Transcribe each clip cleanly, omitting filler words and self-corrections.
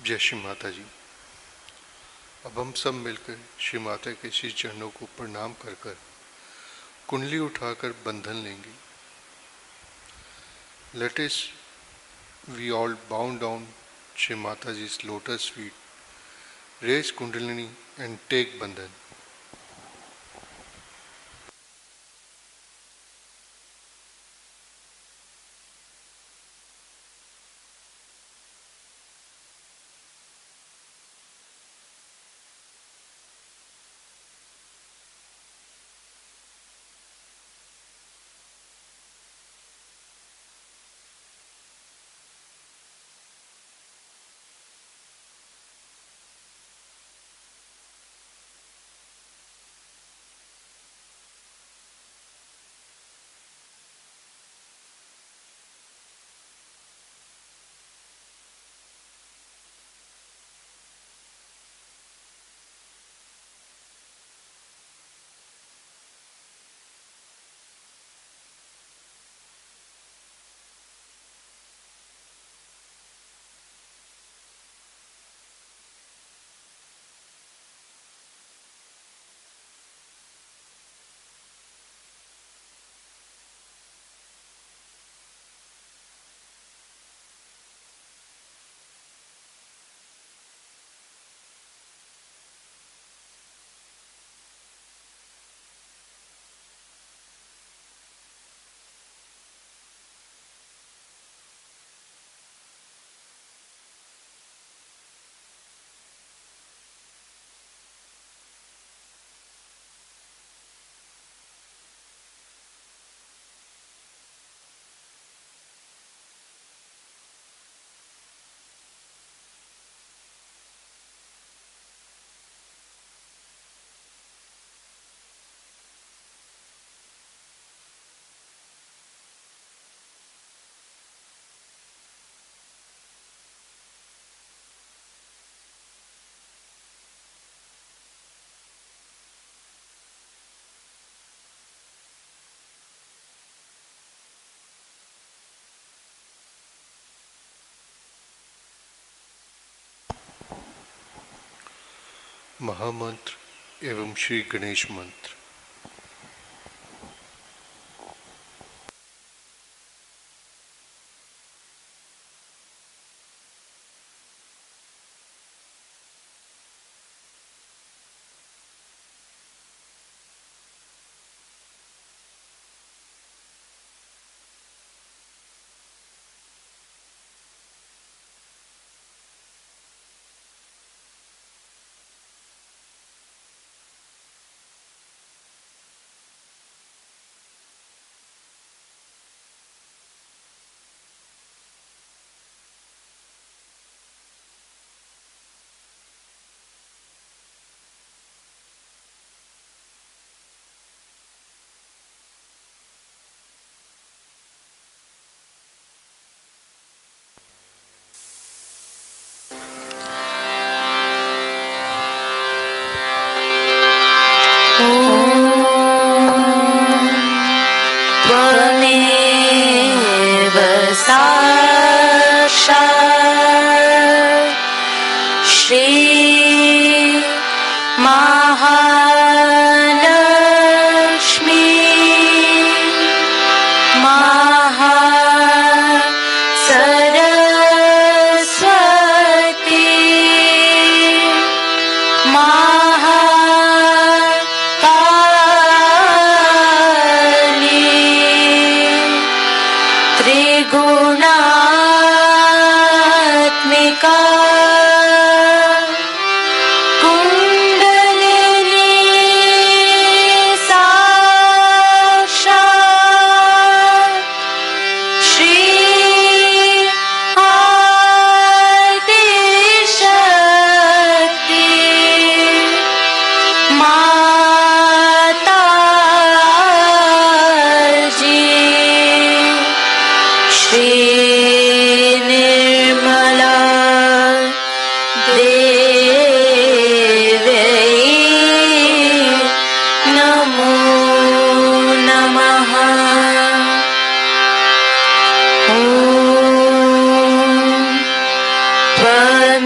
जय श्री माता जी। अब हम सब मिलकर श्री माता के श्री चरणों को प्रणाम कर कर कुंडली उठाकर बंधन लेंगे। Let us we all bow down Shri Mataji's lotus feet, raise Kundalini and take bandhan. महामंत्र एवं श्री गणेश मंत्र।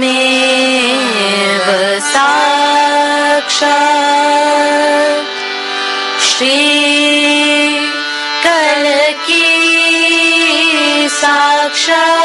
me जय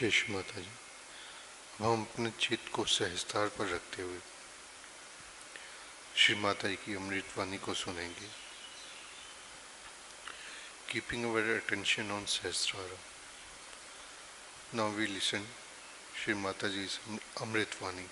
श्री माता जी। अब हम अपने चित्त को सहस्तार पर रखते हुए श्री माता जी की अमृतवाणी को सुनेंगे। Keeping our attention on Sahasrara, now we listen Shri Mata ji अमृतवाणी।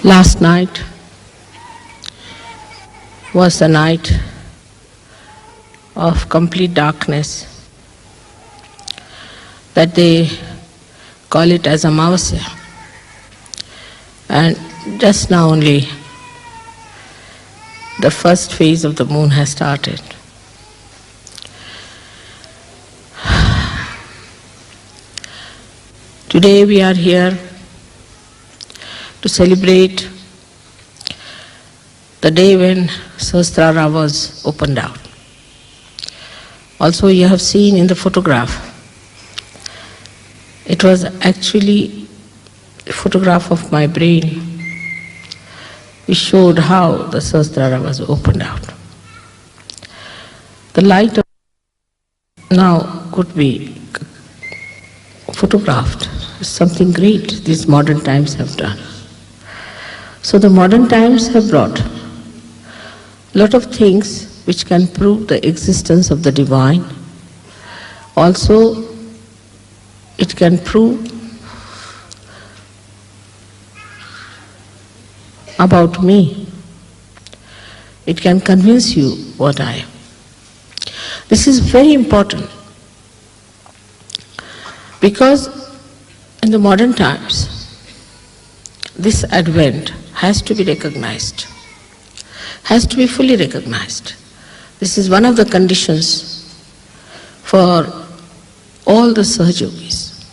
Last night was the night of complete darkness, that they call it as Amavasya. And just now only the first phase of the moon has started. Today we are here to celebrate the day when Sahasrara was opened out. Also you have seen in the photograph, it was actually a photograph of my brain which showed how the Sahasrara was opened out. The light of now could be photographed. It's something great these modern times have done. So the modern times have brought a lot of things which can prove the existence of the divine. Also, it can prove about me. It can convince you what I am. This is very important because in the modern times, this advent has to be recognized, has to be fully recognized. This is one of the conditions for all the Sahajogis.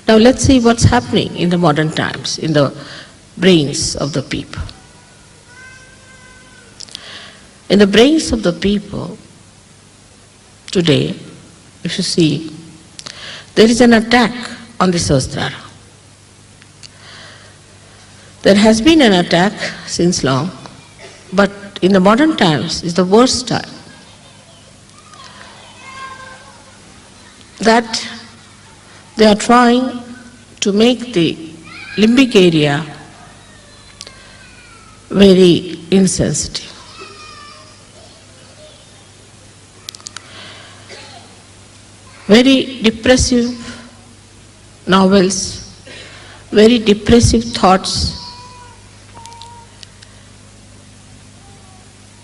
Now let's see what's happening in the modern times, in the brains of the people. In the brains of the people today, if you see, there is an attack on the Sahasrara. There has been an attack since long, but in the modern times is the worst time. That they are trying to make the limbic area very insensitive. Very depressive novels, very depressive thoughts,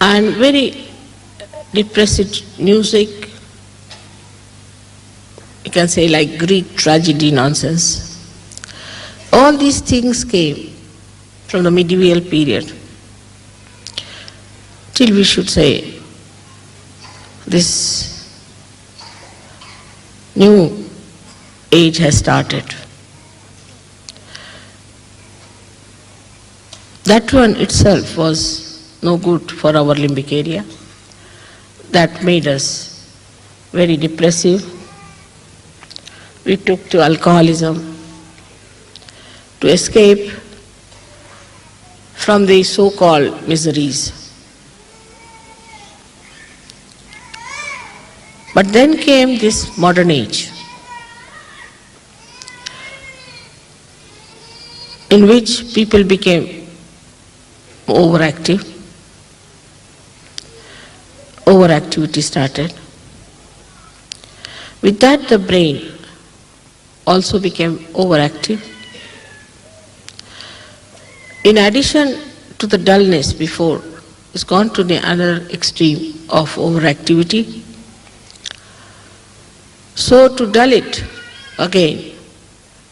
and very depressive music, you can say like Greek tragedy nonsense. All these things came from the medieval period till we should say this new age has started. That one itself was no good for our limbic area. That made us very depressive. We took to alcoholism to escape from the so-called miseries. But then came this modern age, in which people became overactive. Overactivity started. With that, the brain also became overactive. In addition to the dullness before, it's gone to the other extreme of overactivity. So to dull it again,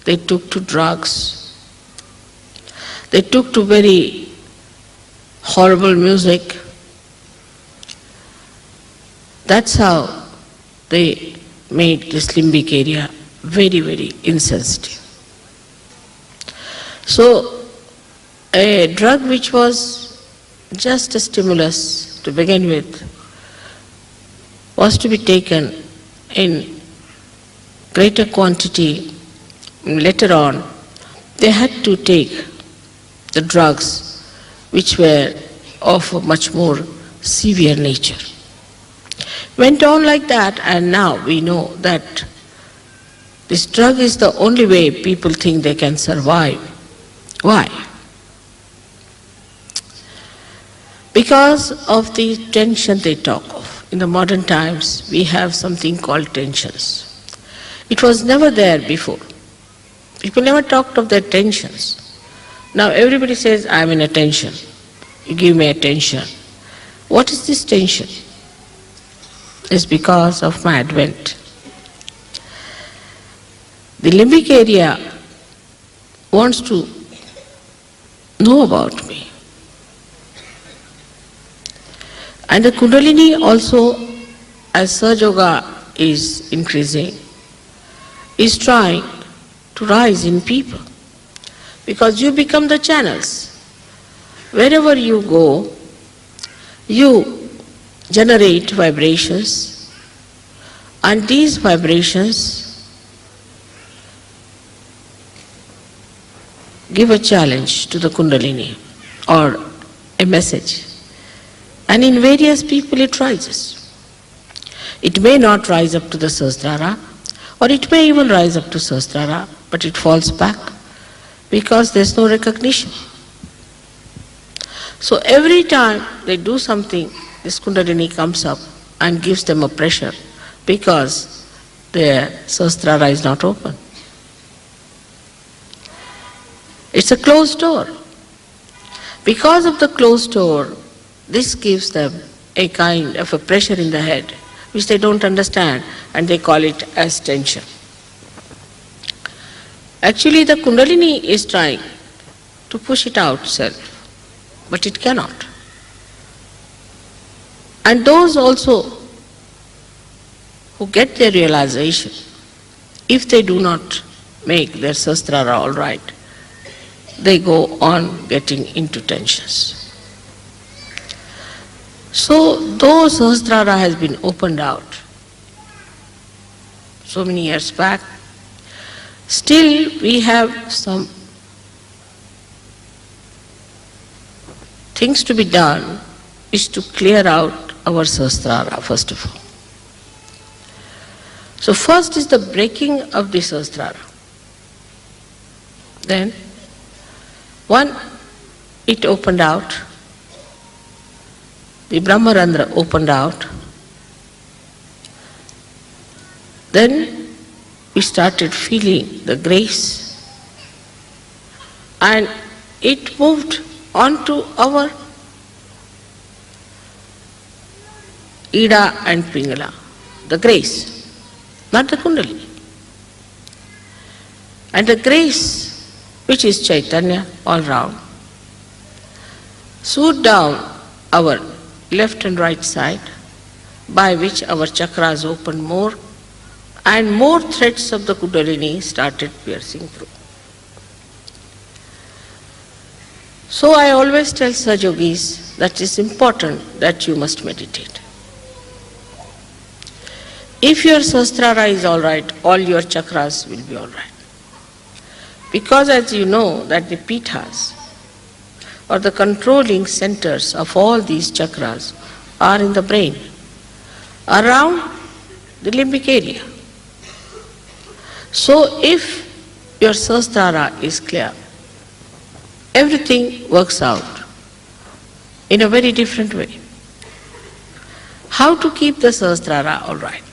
they took to drugs. They took to very horrible music. That's how they made this limbic area very, very insensitive. So a drug which was just a stimulus to begin with was to be taken in greater quantity. Later on, they had to take the drugs which were of a much more severe nature. Went on like that, and now we know that this drug is the only way people think they can survive. Why? Because of the tension they talk of. In the modern times, we have something called tensions. It was never there before. People never talked of their tensions. Now everybody says, I am in a tension. You give me attention. What is this tension? It's because of my advent. The limbic area wants to know about me. And the Kundalini also, as Sahaja Yoga is increasing, is trying to rise in people. Because you become the channels. Wherever you go, you generate vibrations, and these vibrations give a challenge to the Kundalini or a message. And in various people it rises. It may not rise up to the Sahasrara, or it may even rise up to Sahasrara, but it falls back because there's no recognition. So every time they do something, this Kundalini comes up and gives them a pressure because their Sahasrara is not open. It's a closed door. Because of the closed door, this gives them a kind of a pressure in the head, which they don't understand, and they call it as tension. Actually, the Kundalini is trying to push it out itself, but it cannot. And those also who get their realization, if they do not make their Sahasrara all right, they go on getting into tensions. So, though Sahasrara has been opened out so many years back, still we have some things to be done, is to clear out our Sahasrara first of all. So first is the breaking of the Sahasrara. Then, one, it opened out, the Brahmarandra opened out. Then we started feeling the grace, and it moved onto our Ida and Pingala, the grace, not the Kundalini. And the grace, which is Chaitanya all round, swooped down our left and right side, by which our chakras opened more, and more threads of the Kundalini started piercing through. So I always tell Sahaja Yogis that it's important that you must meditate. If your Sahasrara is all right, all your chakras will be all right. Because as you know that the pithas, or the controlling centers of all these chakras, are in the brain, around the limbic area. So if your Sahasrara is clear, everything works out in a very different way. How to keep the Sahasrara all right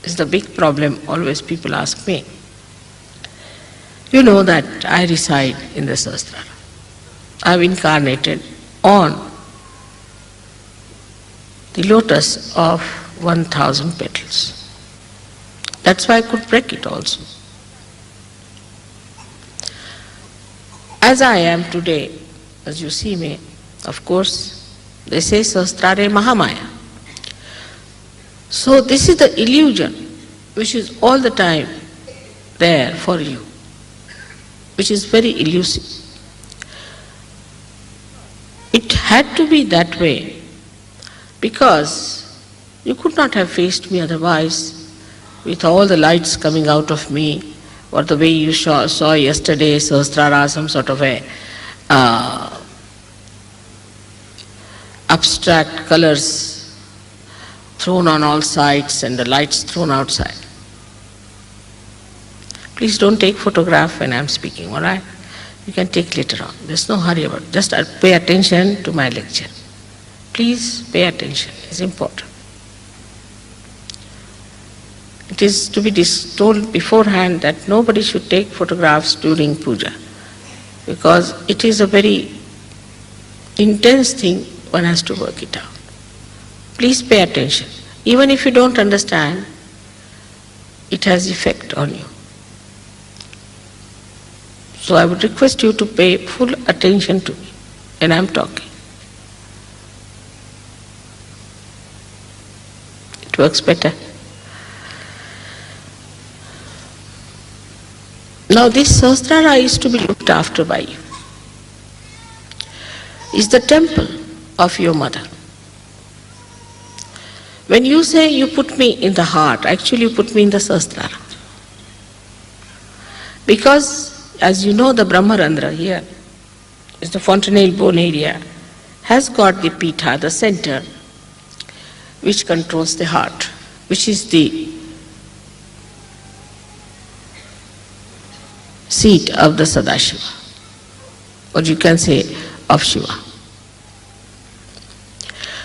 is the big problem always people ask me. You know that I reside in the Sahasrara. I have incarnated on the lotus of 1,000 petals. That's why I could break it also. As I am today, as you see me, of course, they say Sahasrare Mahamaya. So this is the illusion which is all the time there for you, which is very elusive. It had to be that way because you could not have faced me otherwise with all the lights coming out of me, or the way you saw yesterday, Sahasrara, some sort of a abstract colors thrown on all sides and the lights thrown outside. Please don't take photograph when I'm speaking, all right? You can take later on. There's no hurry about it. Just pay attention to my lecture. Please pay attention. It's important. It is to be told beforehand that nobody should take photographs during puja. because it is a very intense thing, one has to work it out. Please pay attention. Even if you don't understand, it has effect on you. So I would request you to pay full attention to me when I am talking. It works better. Now this Sahasrara is to be looked after by you. It's the temple of your mother. When you say you put me in the heart, actually you put me in the Sahasrara. Because as you know, the Brahmarandra here is the fontanelle bone area, has got the Pitha, the center, which controls the heart, which is the seat of the Sadashiva, or you can say of Shiva.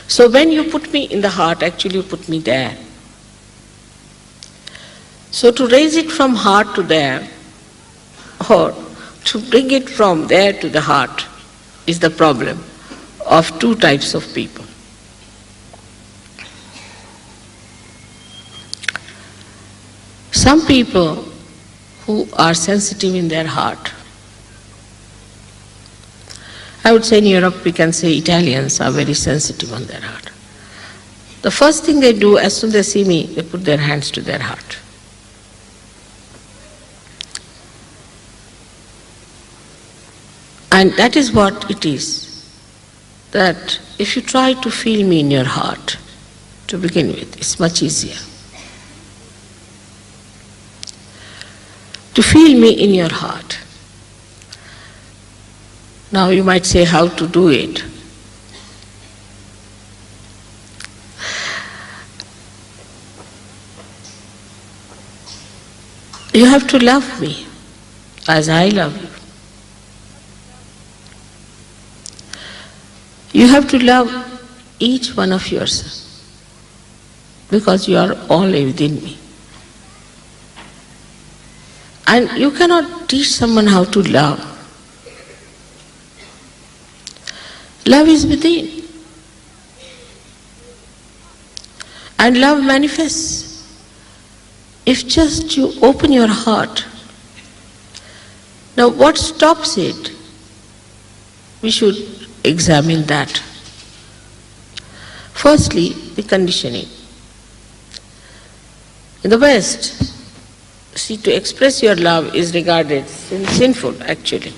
So when you put me in the heart, actually you put me there. So to raise it from heart to there, or to bring it from there to the heart, is the problem of two types of people. Some people who are sensitive in their heart, I would say in Europe we can say Italians are very sensitive on their heart. The first thing they do, as soon as they see me, they put their hands to their heart. And that is what it is, that if you try to feel me in your heart, to begin with, it's much easier. To feel me in your heart. Now you might say, how to do it? You have to love me as I love you. You have to love each one of yourself, because you are all within me. And you cannot teach someone how to love. Love is within. And love manifests if just you open your heart. Now what stops it? We should examine that. Firstly, the conditioning. In the West, see, to express your love is regarded sinful actually.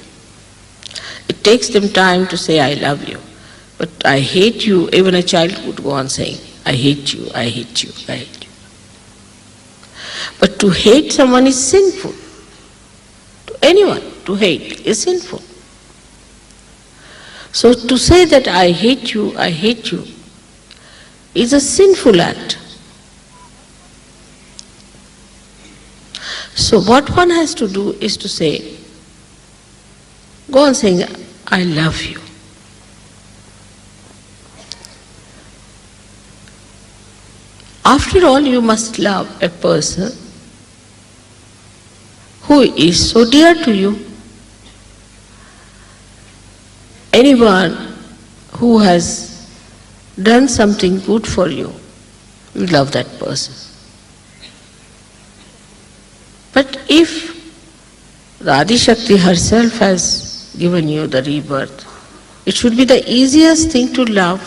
It takes them time to say, I love you. But I hate you, even a child would go on saying, I hate you, I hate you, I hate you. But to hate someone is sinful. To anyone, to hate is sinful. So to say that I hate you is a sinful act. So what one has to do is to say, go on saying, I love you. After all, you must love a person who is so dear to you. Anyone who has done something good for you, you love that person. But if the Adi Shakti herself has given you the rebirth, it should be the easiest thing to love.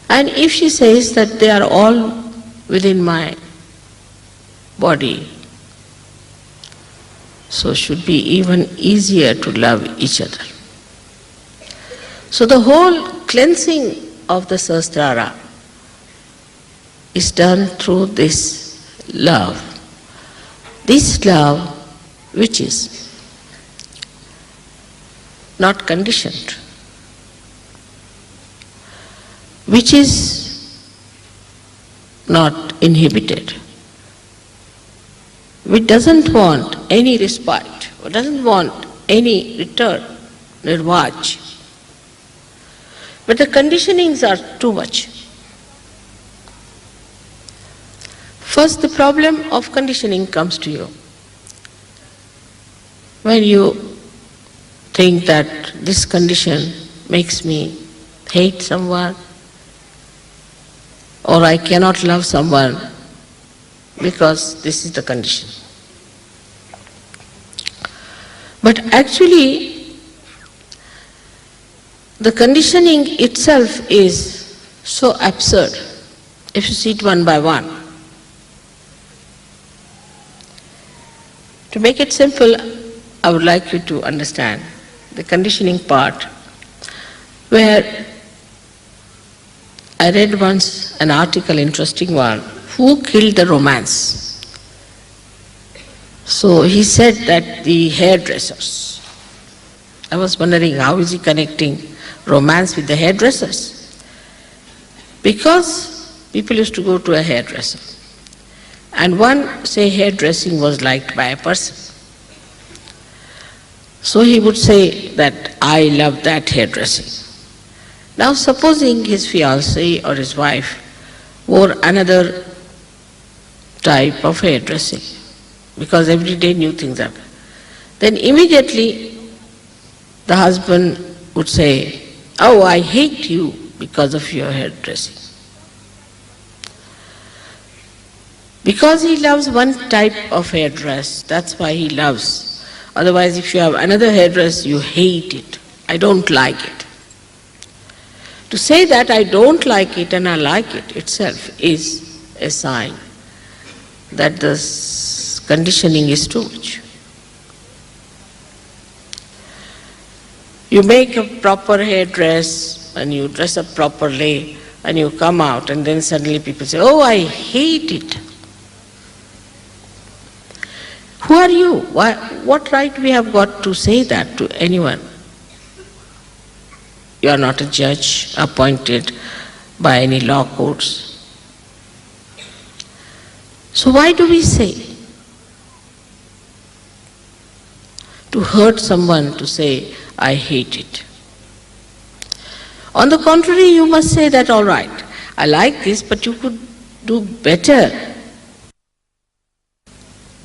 And if she says that they are all within my body, so should be even easier to love each other. So the whole cleansing of the Sahasrara is done through this love. This love which is not conditioned, which is not inhibited, which doesn't want any respite, or doesn't want any return, nirvaj. But the conditionings are too much. First, the problem of conditioning comes to you. when you think that this condition makes me hate someone, or I cannot love someone because this is the condition. But actually, the conditioning itself is so absurd if you see it one by one. To make it simple, I would like you to understand the conditioning part, where I read once an article, interesting one, who killed the romance? So he said that the hairdressers. I was wondering how is he connecting romance with the hairdressers? Because people used to go to a hairdresser, and one, say, hairdressing was liked by a person. So he would say that I love that hairdressing. Now supposing his fiancée or his wife wore another type of hairdressing, because every day new things happen, then immediately the husband would say, oh, I hate you because of your hairdressing. Because he loves one type of hairdress, that's why he loves. Otherwise, if you have another hairdress, you hate it. I don't like it. To say that I don't like it and I like it itself is a sign that the conditioning is too much. You make a proper hairdress and you dress up properly and you come out, and then suddenly people say, oh, I hate it. Who are you? What right we have got to say that to anyone? You are not a judge appointed by any law courts. So why do we say? To hurt someone, to say, I hate it. On the contrary, you must say that, all right, I like this, but you could do better.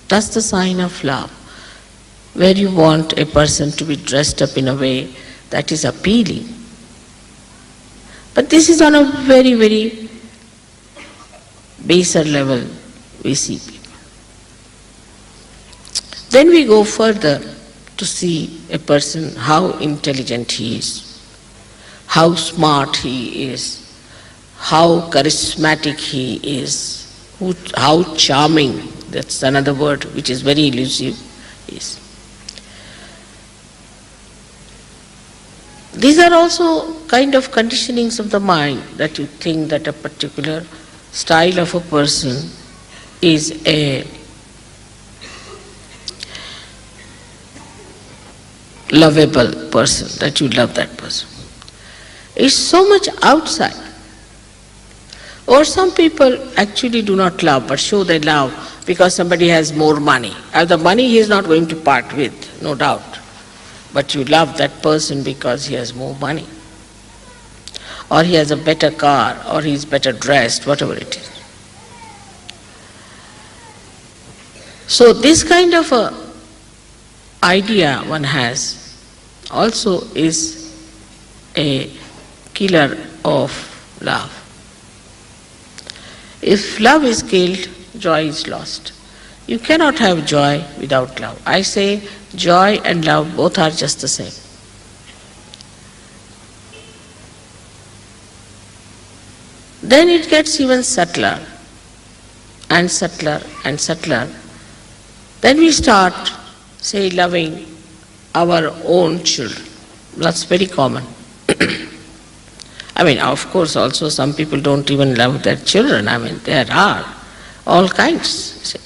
That's the sign of love, where you want a person to be dressed up in a way that is appealing. But this is on a very, very baser level we see people. Then we go further to see a person, how intelligent he is, how smart he is, how charismatic he is, how charming, that's another word which is very elusive, is. These are also kind of conditionings of the mind, that you think that a particular style of a person is a lovable person, that you love that person. It's so much outside. Or some people actually do not love, but show their love because somebody has more money. The money he is not going to part with, no doubt. But you love that person because he has more money, or he has a better car, or he is better dressed, whatever it is. So this kind of a idea one has also is a killer of love. If love is killed, joy is lost. You cannot have joy without love. I say joy and love both are just the same. Then it gets even subtler and subtler and subtler. Then we start, say, loving our own children. That's very common. I mean, of course, also some people don't even love their children. I mean, there are all kinds. See.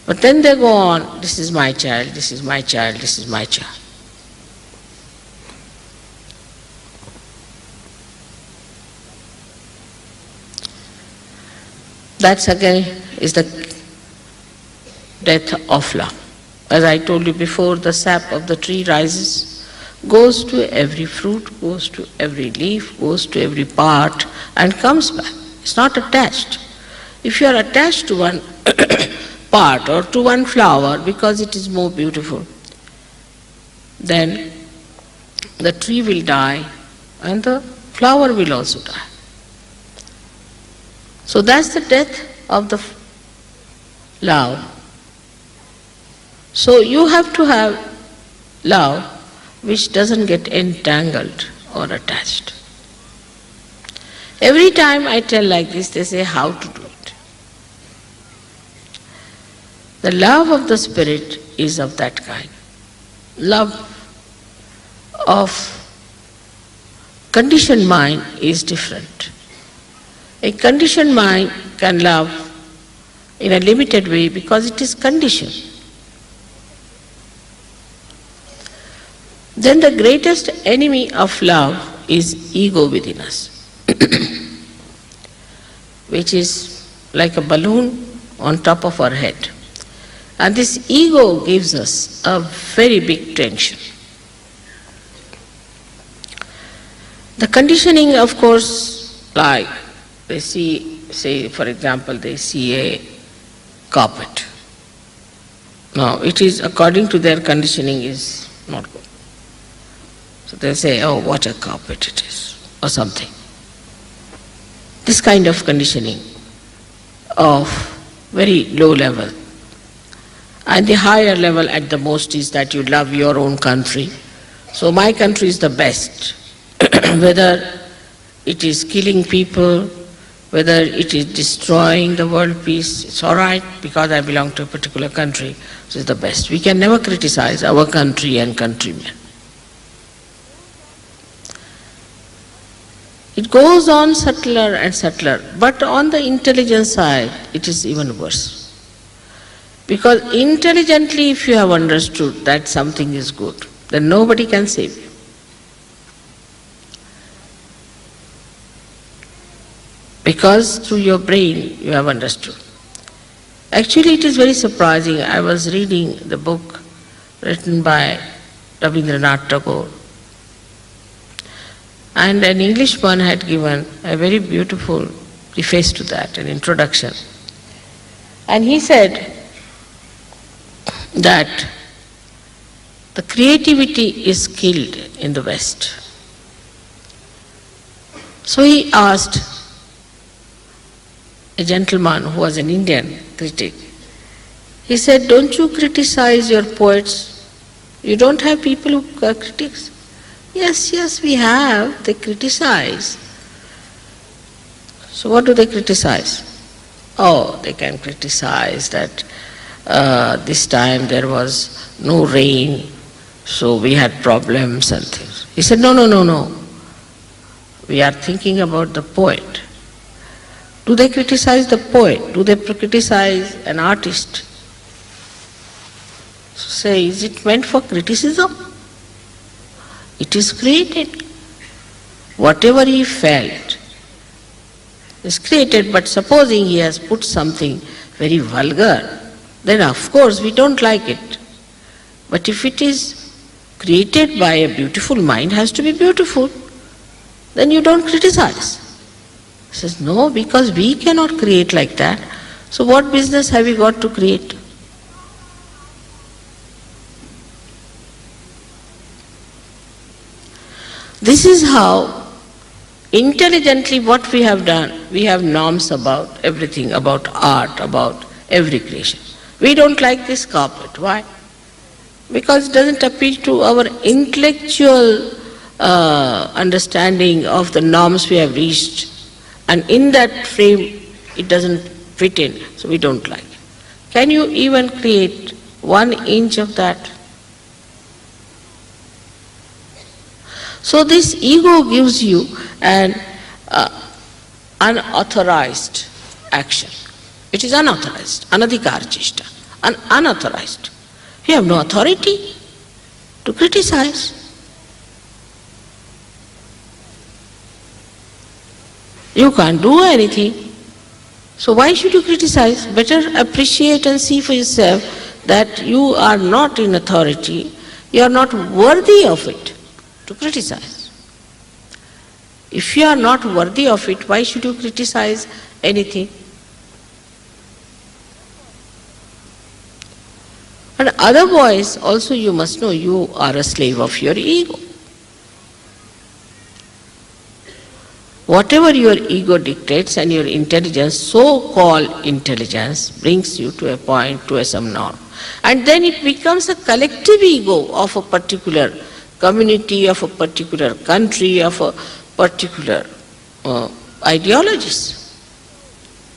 But then they go on, this is my child, this is my child, this is my child. That again is the death of love. As I told you before, the sap of the tree rises, goes to every fruit, goes to every leaf, goes to every part and comes back. It's not attached. If you are attached to one part or to one flower because it is more beautiful, then the tree will die and the flower will also die. So that's the death of the love. So you have to have love which doesn't get entangled or attached. Every time I tell like this, they say how to do it. The love of the spirit is of that kind. Love of conditioned mind is different. A conditioned mind can love in a limited way because it is conditioned. Then the greatest enemy of love is ego within us, which is like a balloon on top of our head. And this ego gives us a very big tension. The conditioning, of course, like they see, say for example, they see a carpet. Now it is according to their conditioning is not good. So they say, oh, what a carpet it is, or something. This kind of conditioning of very low level. And the higher level at the most is that you love your own country. So my country is the best. Whether it is killing people, whether it is destroying the world peace, it's all right because I belong to a particular country, so it's the best. We can never criticize our country and countrymen. It goes on subtler and subtler, but on the intelligence side, it is even worse. Because intelligently, if you have understood that something is good, then nobody can save you. Because through your brain you have understood. Actually, it is very surprising. I was reading the book written by Rabindranath Tagore, and an Englishman had given a very beautiful preface to that, an introduction. And he said that the creativity is killed in the West. So he asked a gentleman who was an Indian critic, he said, don't you criticize your poets? You don't have people who are critics? Yes, we have. They criticize. So what do they criticize? Oh, they can criticize that this time there was no rain, so we had problems and things. He said, no. We are thinking about the poet. Do they criticize the poet? Do they criticize an artist? So say, is it meant for criticism? It is created. Whatever he felt is created, but supposing he has put something very vulgar, then of course we don't like it. But if it is created by a beautiful mind, has to be beautiful, then you don't criticize. He says, no, because we cannot create like that. So what business have we got to create? This is how intelligently what we have done. We have norms about everything, about art, about every creation. We don't like this carpet. Why? Because it doesn't appeal to our intellectual understanding of the norms we have reached. And in that frame, it doesn't fit in, so we don't like it. Can you even create 1 inch of that? So this ego gives you an unauthorized action. It is unauthorized, anadhikar cheshta, unauthorized. You have no authority to criticize. You can't do anything. So why should you criticize? Better appreciate and see for yourself that you are not in authority, you are not worthy of it to criticize. If you are not worthy of it, why should you criticize anything? And otherwise, also you must know you are a slave of your ego. Whatever your ego dictates and your intelligence, so-called intelligence, brings you to a point, to some norm. And then it becomes a collective ego of a particular community, of a particular country, of a particular ideologies.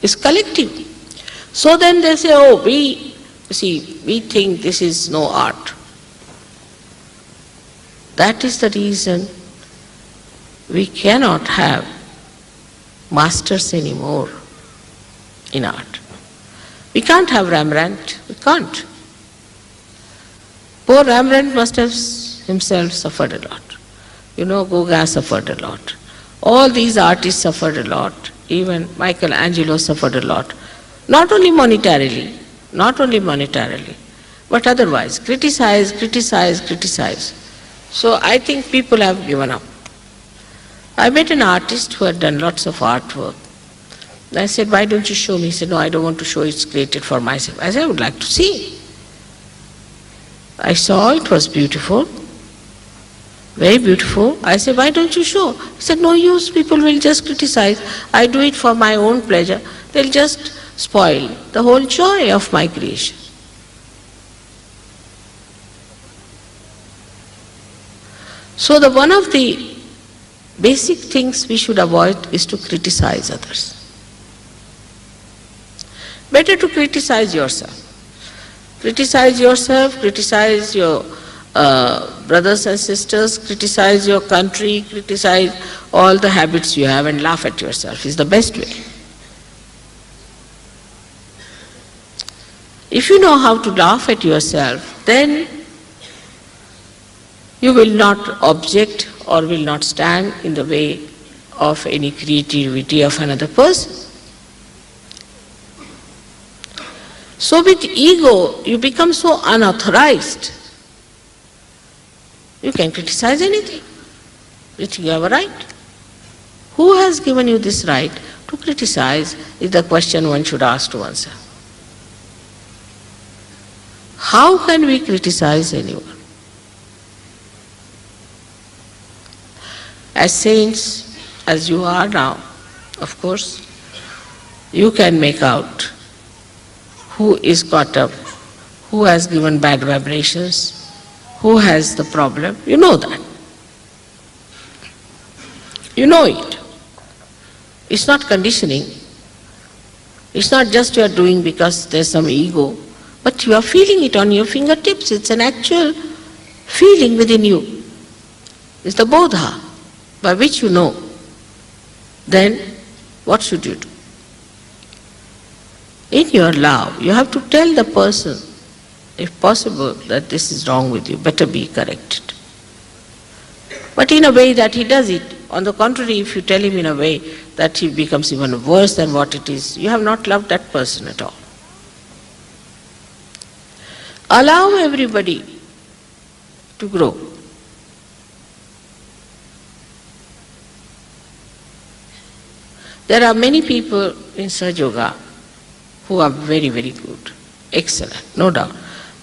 It's collective. So then they say, oh, we think this is no art. That is the reason we cannot have masters anymore in art. We can't have Rembrandt, we can't. Poor Rembrandt must have himself suffered a lot. You know, Gauguin suffered a lot. All these artists suffered a lot. Even Michelangelo suffered a lot. Not only monetarily, but otherwise. Criticize. So I think people have given up. I met an artist who had done lots of artwork. I said, why don't you show me? He said, no, I don't want to show, it's created for myself. I said, I would like to see. I saw it was beautiful, very beautiful. I said, why don't you show? He said, no use, people will just criticize. I do it for my own pleasure. They'll just spoil the whole joy of my creation. So one of the basic things we should avoid is to criticize others. Better to criticize yourself. Criticize yourself, criticize your brothers and sisters, criticize your country, criticize all the habits you have and laugh at yourself is the best way. If you know how to laugh at yourself, then you will not object or will not stand in the way of any creativity of another person. So with ego, you become so unauthorized. You can criticize anything. You think you have a right. Who has given you this right to criticize is the question one should ask to oneself. How can we criticize anyone? As saints, as you are now, of course, you can make out who is caught up, who has given bad vibrations, who has the problem. You know that. You know it. It's not conditioning. It's not just you are doing because there's some ego, but you are feeling it on your fingertips. It's an actual feeling within you. It's the bodha by which you know. Then what should you do? In your love, you have to tell the person, if possible, that this is wrong with you, better be corrected. But in a way that he does it. On the contrary, if you tell him in a way that he becomes even worse than what it is, you have not loved that person at all. Allow everybody to grow. There are many people in Sahaja Yoga who are very, very good, excellent, no doubt.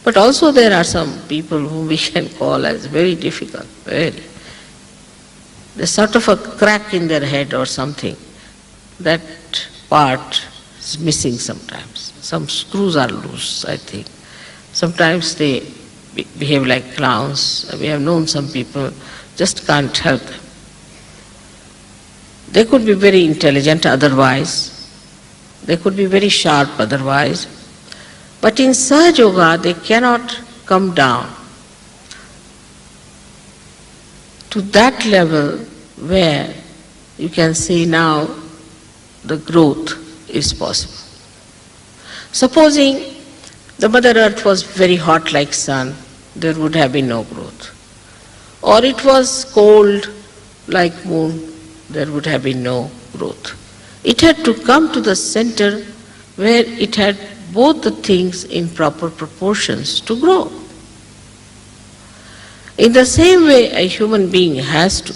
But also there are some people whom we can call as very difficult, very. There's sort of a crack in their head or something. That part is missing sometimes. Some screws are loose, I think. Sometimes they behave like clowns. We have known some people, just can't help them. They could be very intelligent otherwise. They could be very sharp otherwise. But in Sahaja Yoga, they cannot come down to that level where you can say now the growth is possible. Supposing the Mother Earth was very hot like sun, there would have been no growth. Or it was cold like moon, there would have been no growth. It had to come to the center where it had both the things in proper proportions to grow. In the same way, a human being has to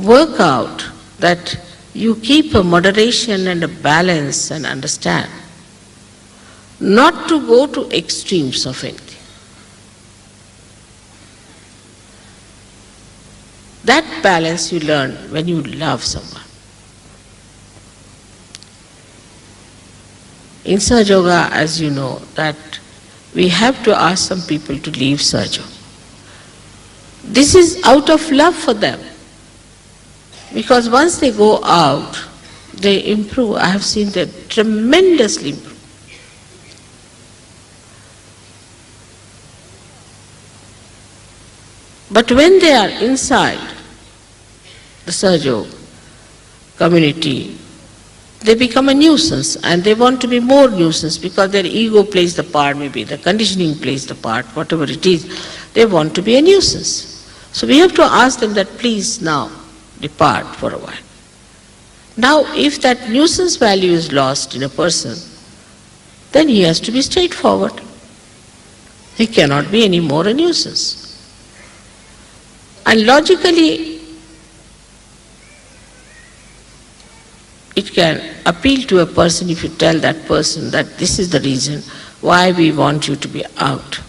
work out that you keep a moderation and a balance and understand. not to go to extremes of anything. That balance you learn when you love someone. In Sahaja Yoga, as you know, that we have to ask some people to leave Sahaja Yoga. This is out of love for them. Because once they go out, they improve. I have seen them tremendously improve. But when they are inside the Sahaja Yoga community, they become a nuisance, and they want to be more nuisance because their ego plays the part, maybe the conditioning plays the part, whatever it is, they want to be a nuisance. So we have to ask them that please now depart for a while. Now if that nuisance value is lost in a person, then he has to be straightforward. He cannot be any more a nuisance. And logically, it can appeal to a person if you tell that person that this is the reason why we want you to be out.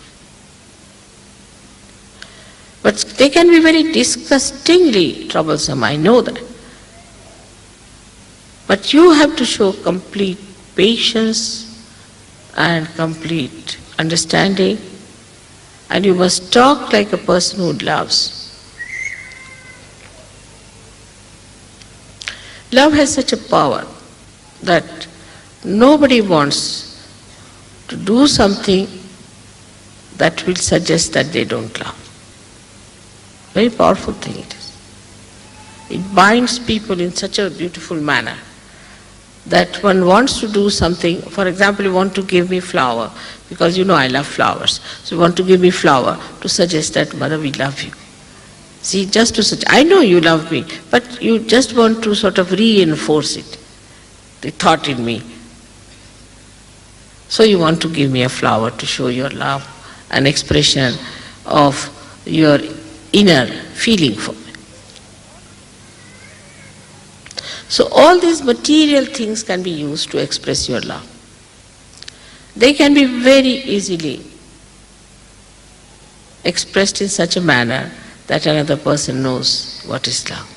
But they can be very disgustingly troublesome, I know that. But you have to show complete patience and complete understanding, and you must talk like a person who loves. Love has such a power that nobody wants to do something that will suggest that they don't love. Very powerful thing it is. It binds people in such a beautiful manner that one wants to do something. For example, you want to give me flower because you know I love flowers. So you want to give me flower to suggest that, Mother, we love you. See, just to such, I know you love me, but you just want to sort of reinforce it, the thought in me. So you want to give me a flower to show your love, an expression of your inner feeling for me. So all these material things can be used to express your love. They can be very easily expressed in such a manner that another person knows what is love.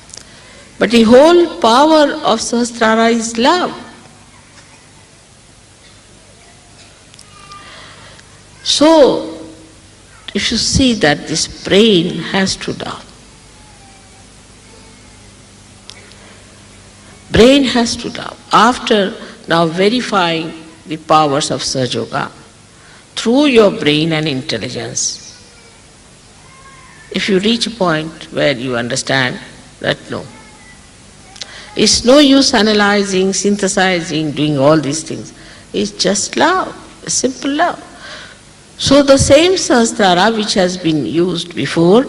But the whole power of Sahasrara is love. So, if you see that this brain has to love. Brain has to love. After now verifying the powers of Sahaja Yoga through your brain and intelligence, if you reach a point where you understand that no, it's no use analyzing, synthesizing, doing all these things. It's just love, a simple love. So the same Sahasrara which has been used before,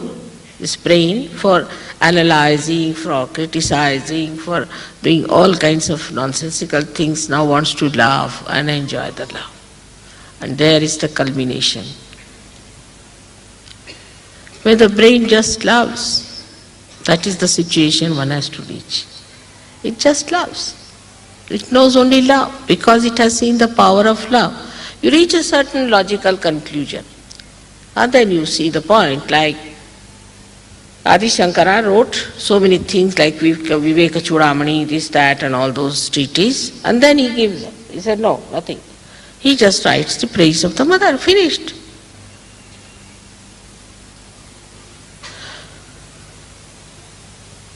this brain, for analyzing, for criticizing, for doing all kinds of nonsensical things, now wants to love and enjoy the love. And there is the culmination. Where the brain just loves, that is the situation one has to reach. It just loves. It knows only love because it has seen the power of love. You reach a certain logical conclusion, and then you see the point, like Adi Shankara wrote so many things like Viveka Chudamani, this, that, and all those treatises, and then he gives up. He said, no, nothing. He just writes the praise of the mother, finished.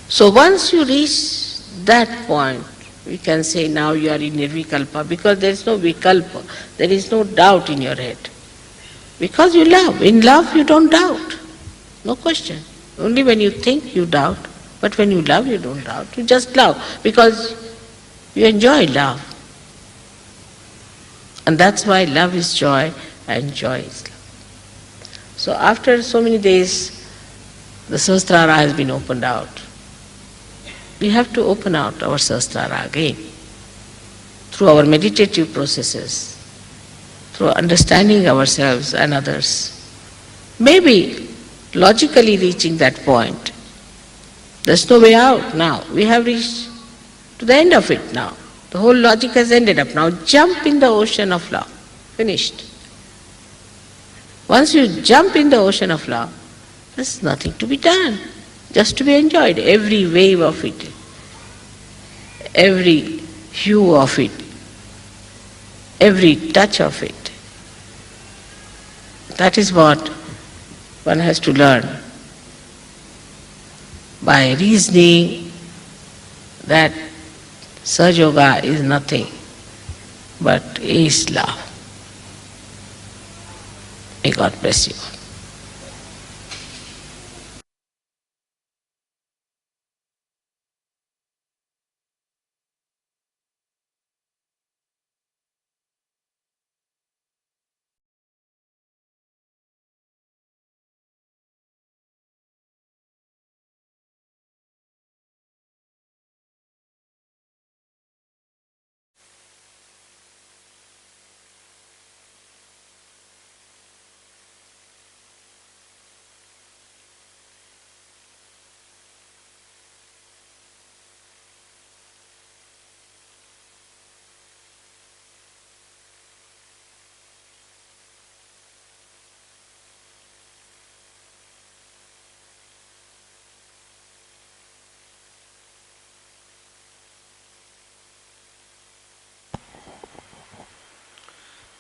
So once you reach that point, we can say now you are in nirvikalpa, because there is no vikalpa, there is no doubt in your head. Because you love. In love you don't doubt. No question. Only when you think you doubt, but when you love you don't doubt. You just love because you enjoy love. And that's why love is joy and joy is love. So after so many days, the Sahasrara has been opened out. We have to open out our Sahasrara again through our meditative processes, through understanding ourselves and others. Maybe logically reaching that point. There's no way out now. We have reached to the end of it now. The whole logic has ended up now. Jump in the ocean of love. Finished. Once you jump in the ocean of love, there's nothing to be done, just to be enjoyed. Every wave of it, every hue of it, every touch of it. That is what one has to learn by reasoning that Sahaja Yoga is nothing but is love. May God bless you.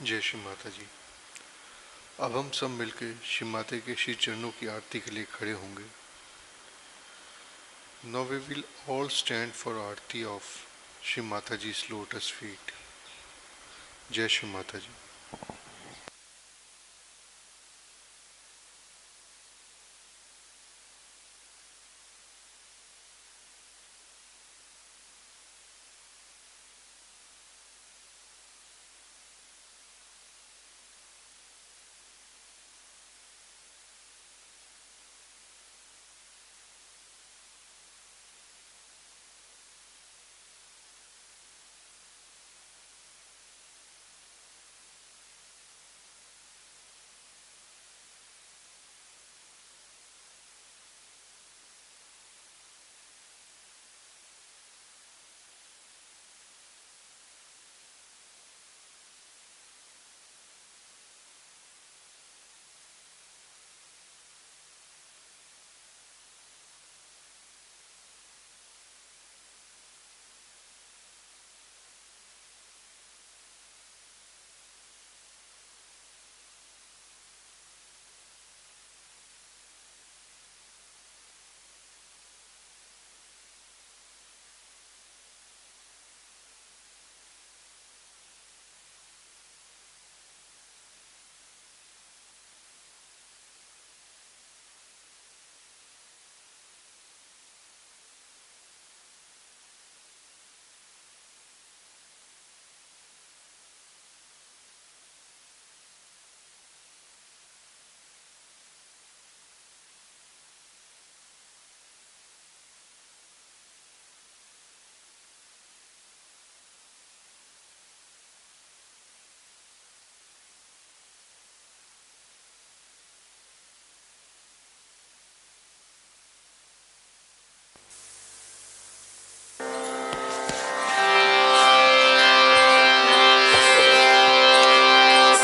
जय श्री माता जी। अब हम सब मिलकर श्री माता के श्री चरणों की आरती के लिए खड़े होंगे। Now we will all stand for Aarti of Shri Mata जी's lotus feet. जय श्री माता जी।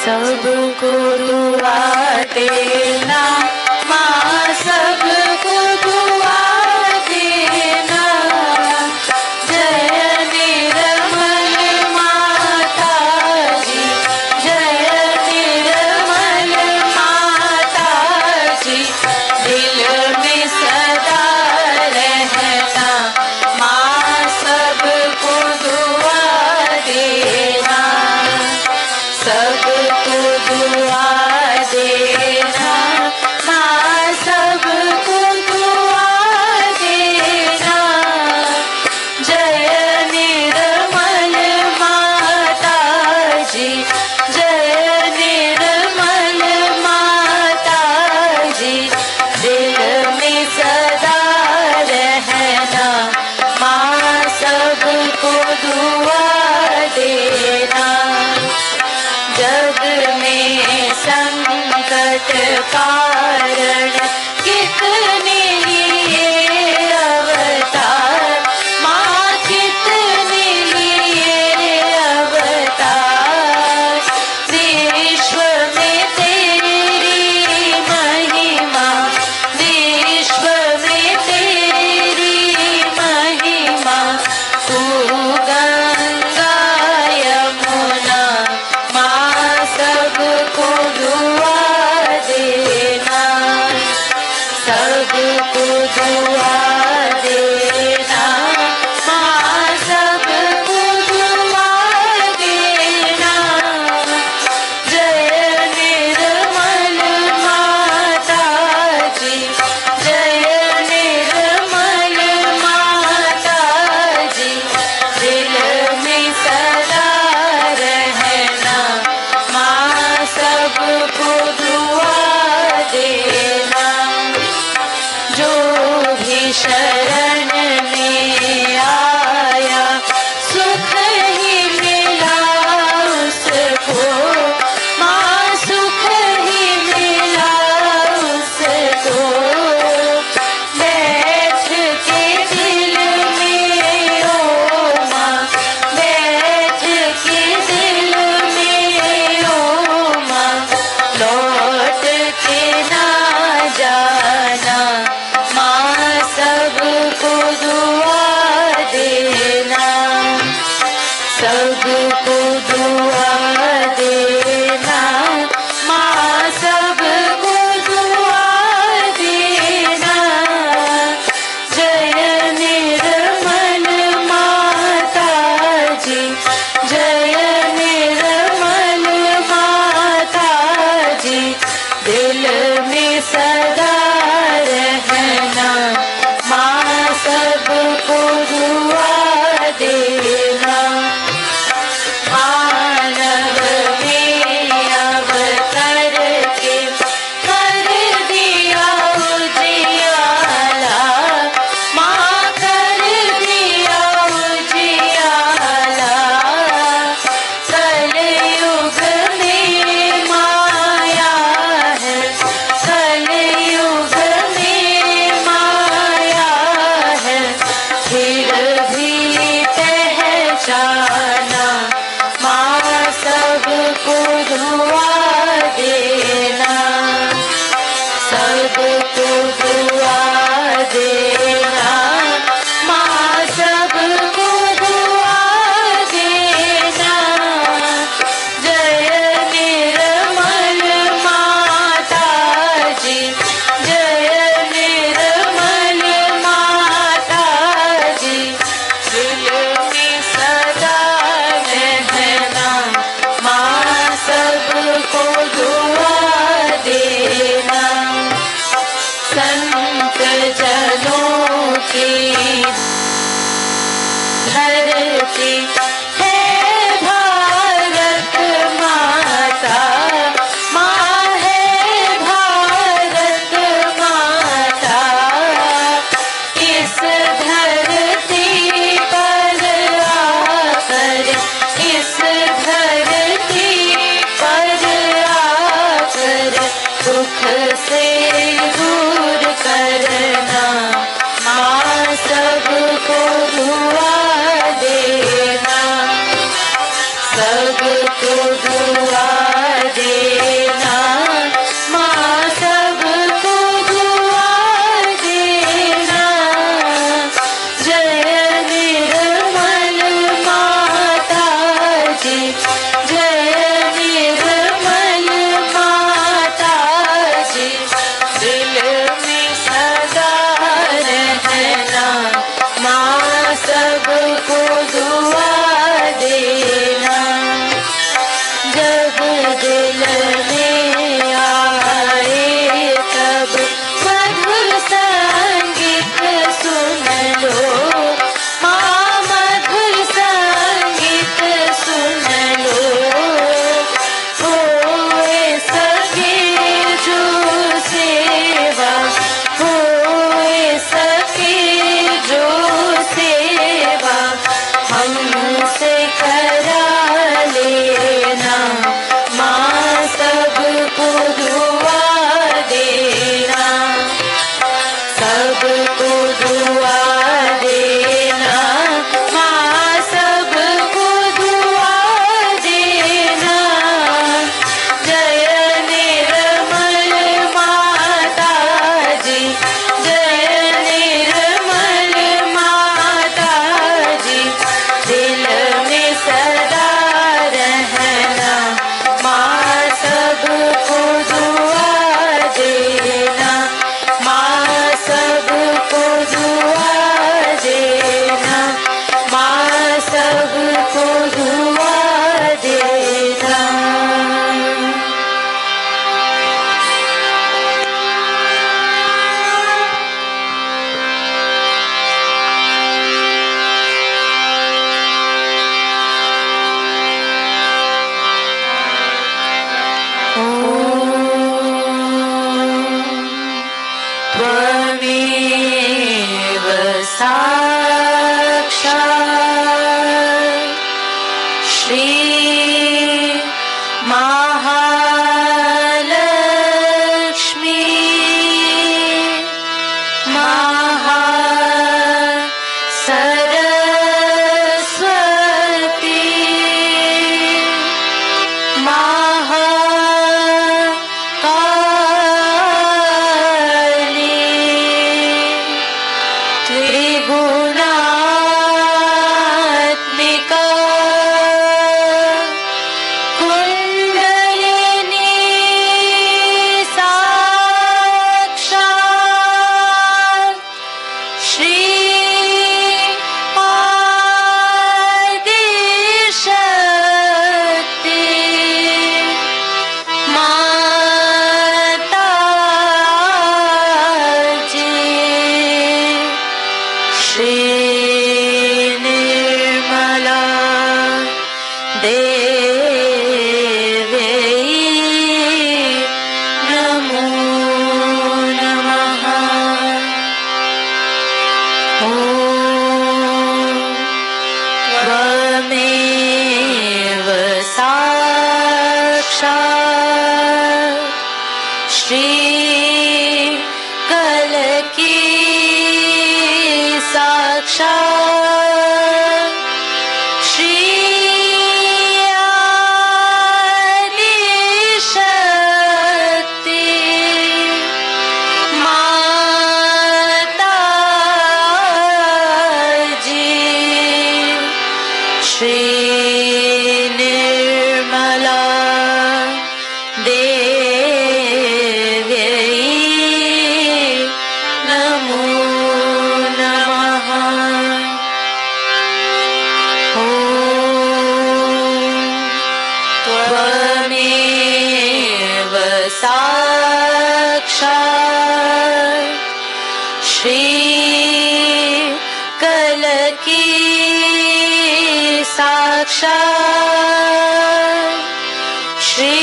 सबको दुआ देना माँ, सबको दुआ देना। जय निर्मल माता जी, जय निर्मल माता जी। दिल में सदा रहना माँ, सबको दुआ देना, सबको दुआ देना माँ, सबको दुआ देना। जय निर्मल माता जी, जय निर्मल माता जी। दिल में सदा रहना माँ, सबको दुआ देना। जग में संकट कारण कितने लिए अवतार माँ, कितने लिए अवतार। सबको दुआ देना माँ, सबको दुआ देना। जय निर्मल माता जी, जय निर्मल माता जी, दिल में सदा रहना माँ, सबको दुआ देना। मानव में अवतर के कर दिया उजियाला, माँ कर दिया उजियाला। कलयुग में माया है, कलयुग में माया है, फिर भी पहचाना माँ, सबको दुआ देना, सबको दुआ देना माँ, सबको दुआ देना। जय निर्मल माता जी, जय निर्मल माता जी, दिल में सदा रहना माँ, सबको दुआ देना। संत जनों की धरती है भारत माता, माँ है भारत माता। इस धरती पर आकर, इस धरती पर आकर, दुख से दूर करना माँ, सबको दुआ देना, सबको दुआ देना माँ, सबको दुआ देना। जय निर्मल माता जी, जय निर्मल माता जी, दिल में सदा रहना माँ, सबको दुआ देना। जब दिल में आए तब मधुर संगीत सुन लो माँ, मधुर संगीत सुन लो। होए सके जो सेवा, होए सके जो सेवा, हमसे करा लेना माँ, सबको दुआ देना, सबको दुआ देना माँ, सबको दुआ देना। जय निर्मल माता जी, जय निर्मल माता जी, दिल में नमो नमः। ॐ त्वमेव साक्षात् श्री कलकी साक्षात् श्री आदिशक्ति माताजी श्री निर्मला देव्यै नमो नमः। ॐ त्वमेव साक्षात् श्री कलकी साक्षात् श्री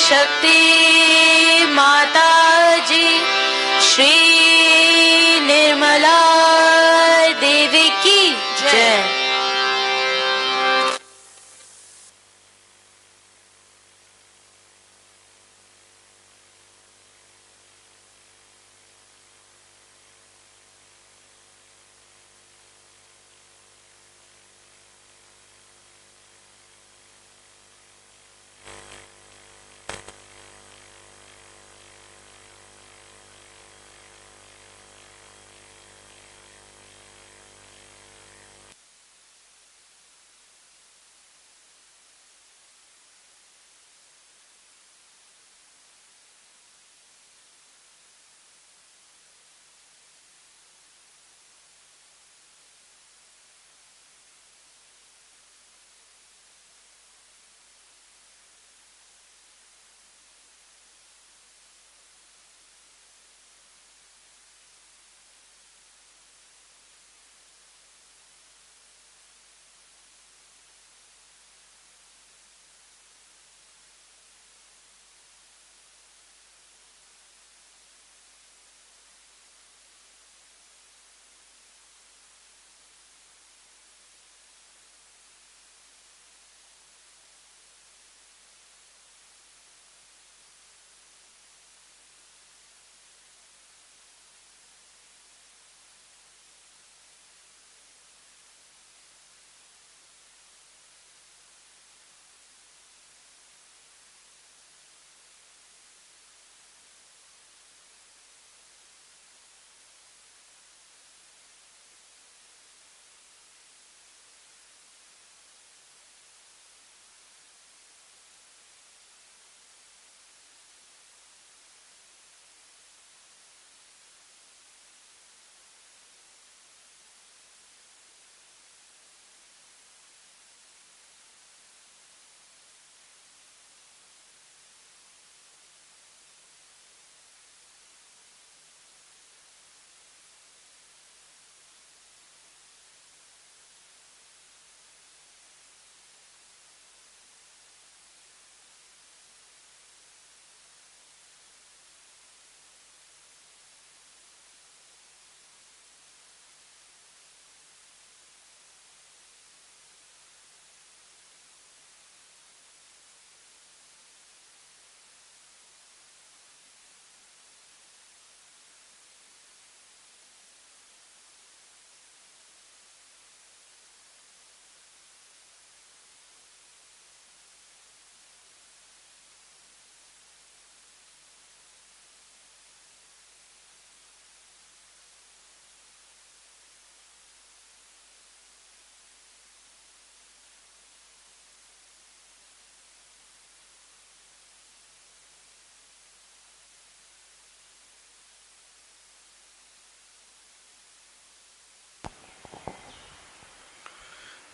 शक्ति माताजी श्री निर्मला देवी की जय।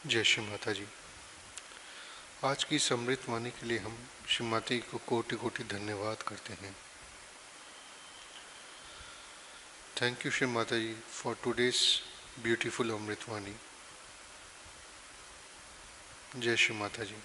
जय श्री माता जी। आज की समृत वाणी के लिए हम श्री माता जी को कोटि कोटि धन्यवाद करते हैं। Thank you Shri Mata ji for today's beautiful अमृत वाणी। जय श्री माता जी।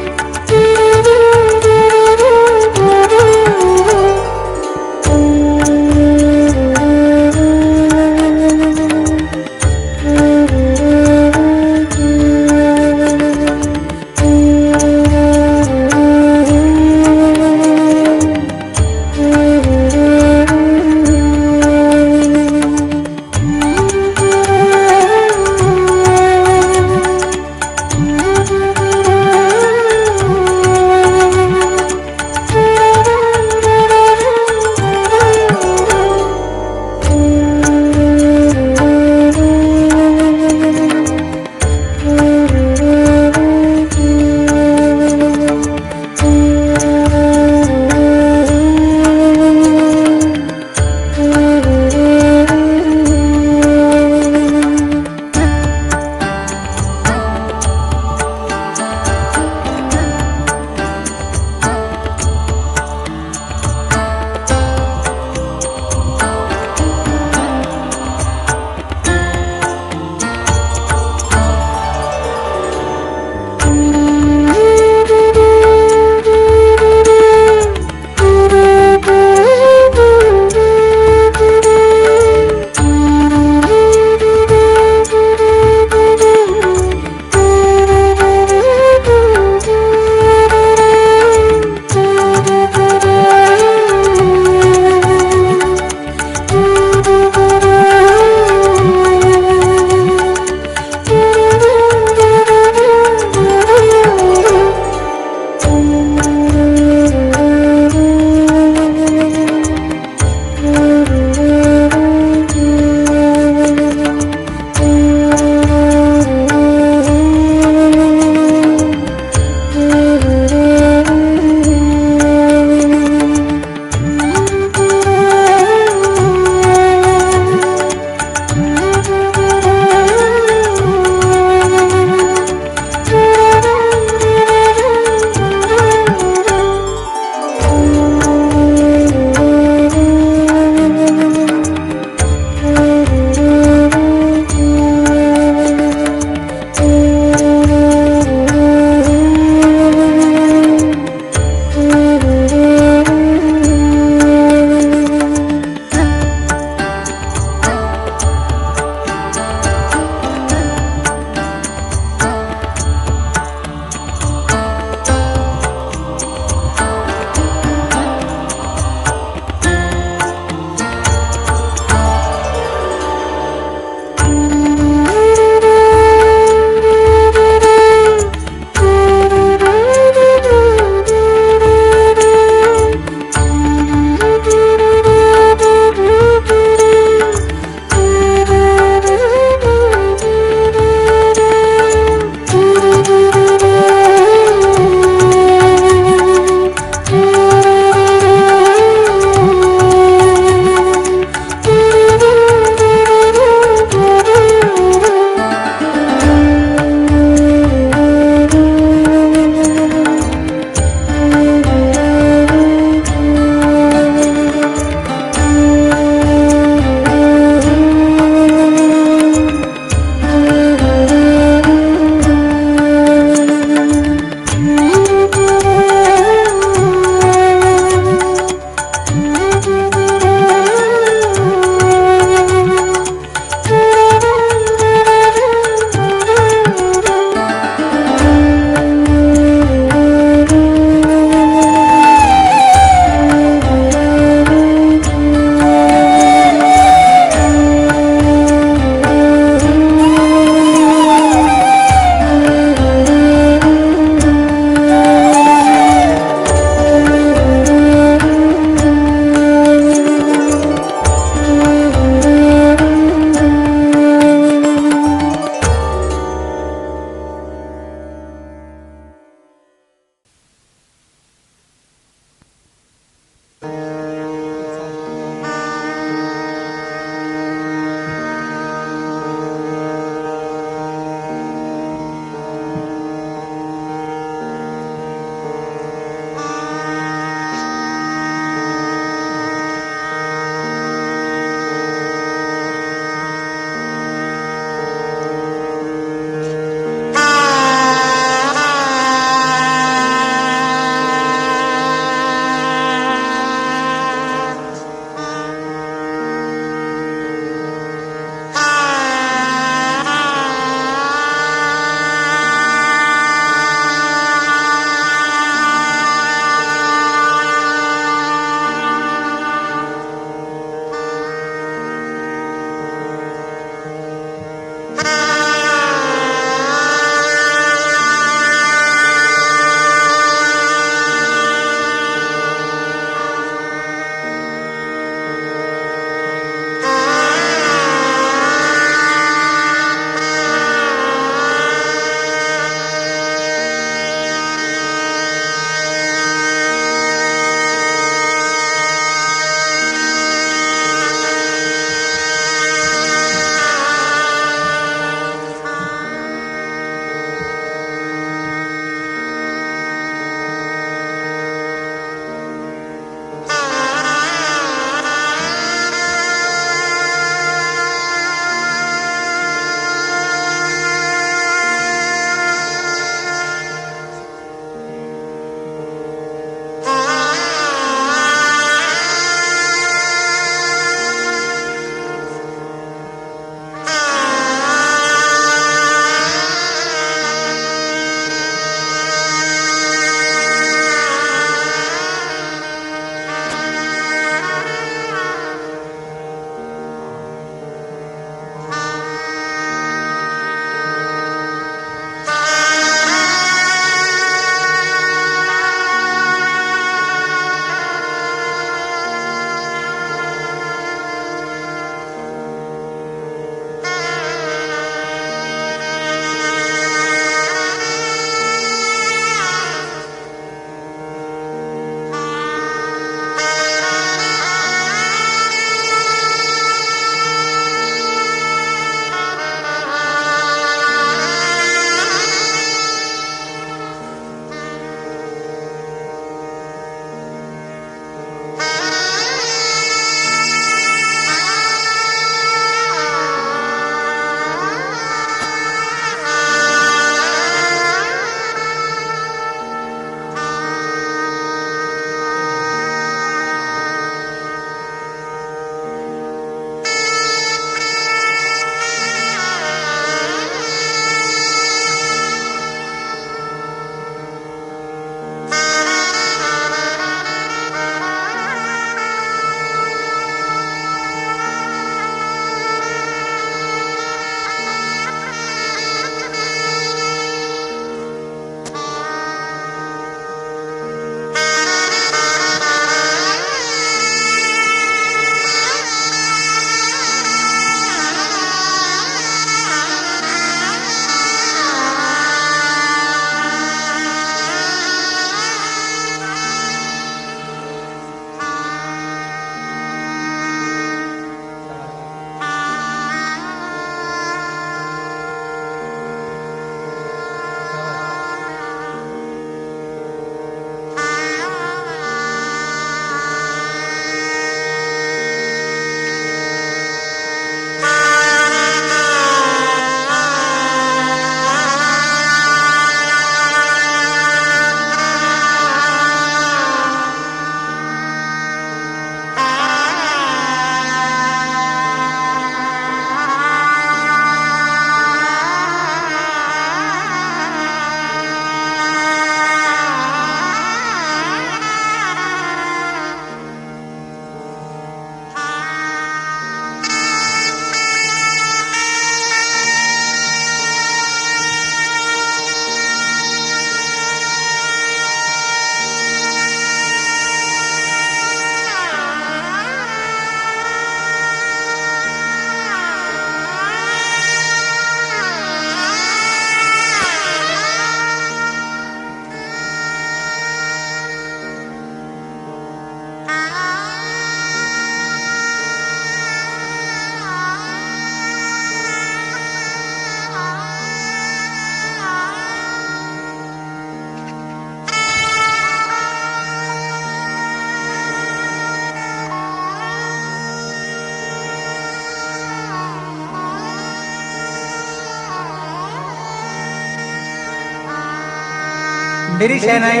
मेरी शहनाई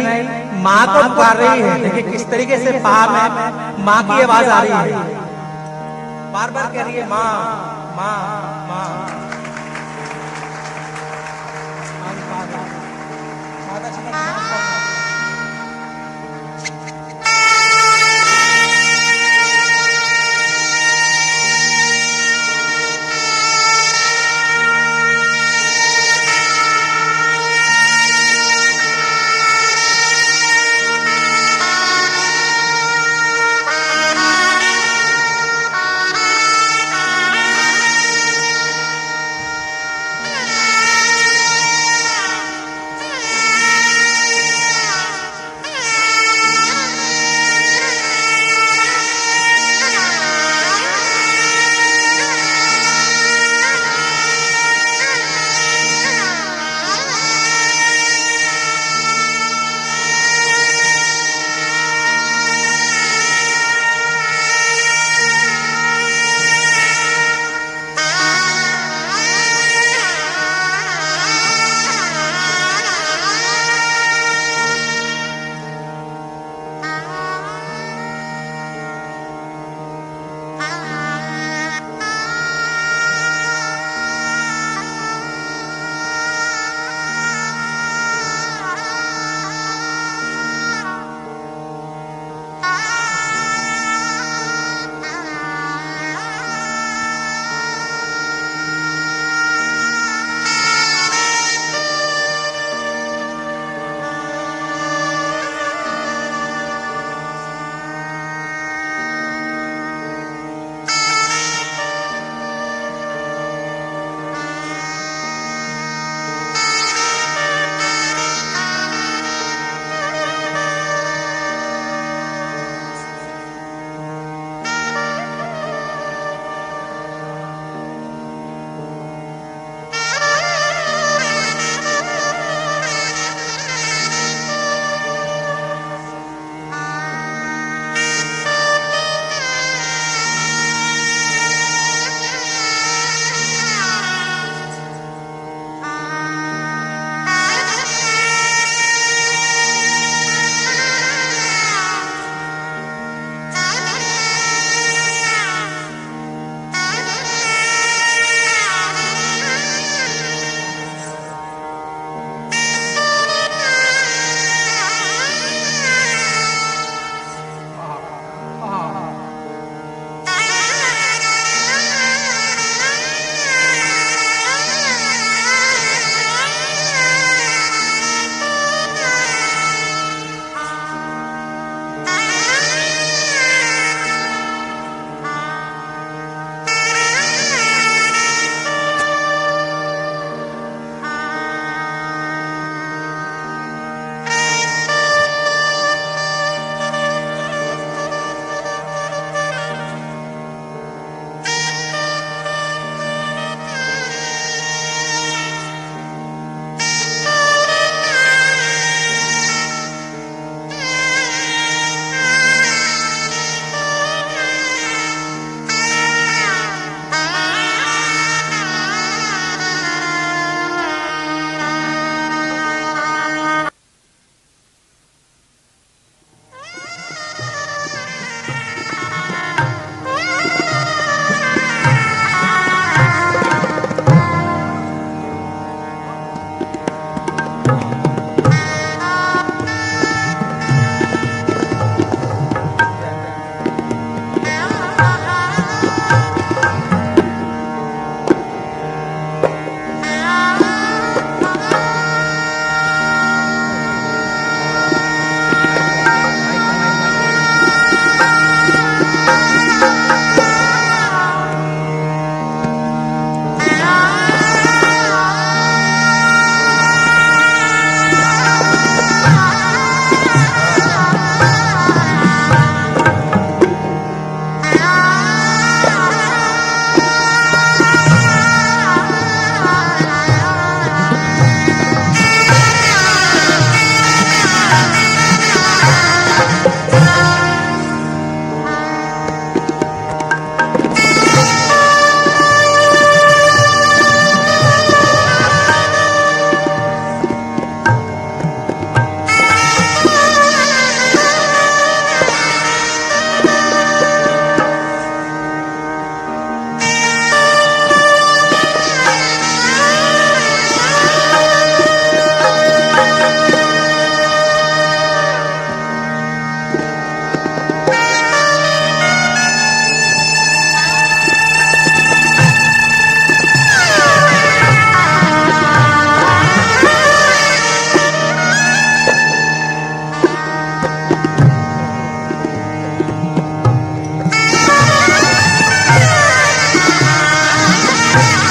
माँ को पुकार रही है। देखिए किस तरीके से बाहर में माँ की आवाज आ रही है, बार बार कह रही है माँ माँ माँ। माता जी ने Jai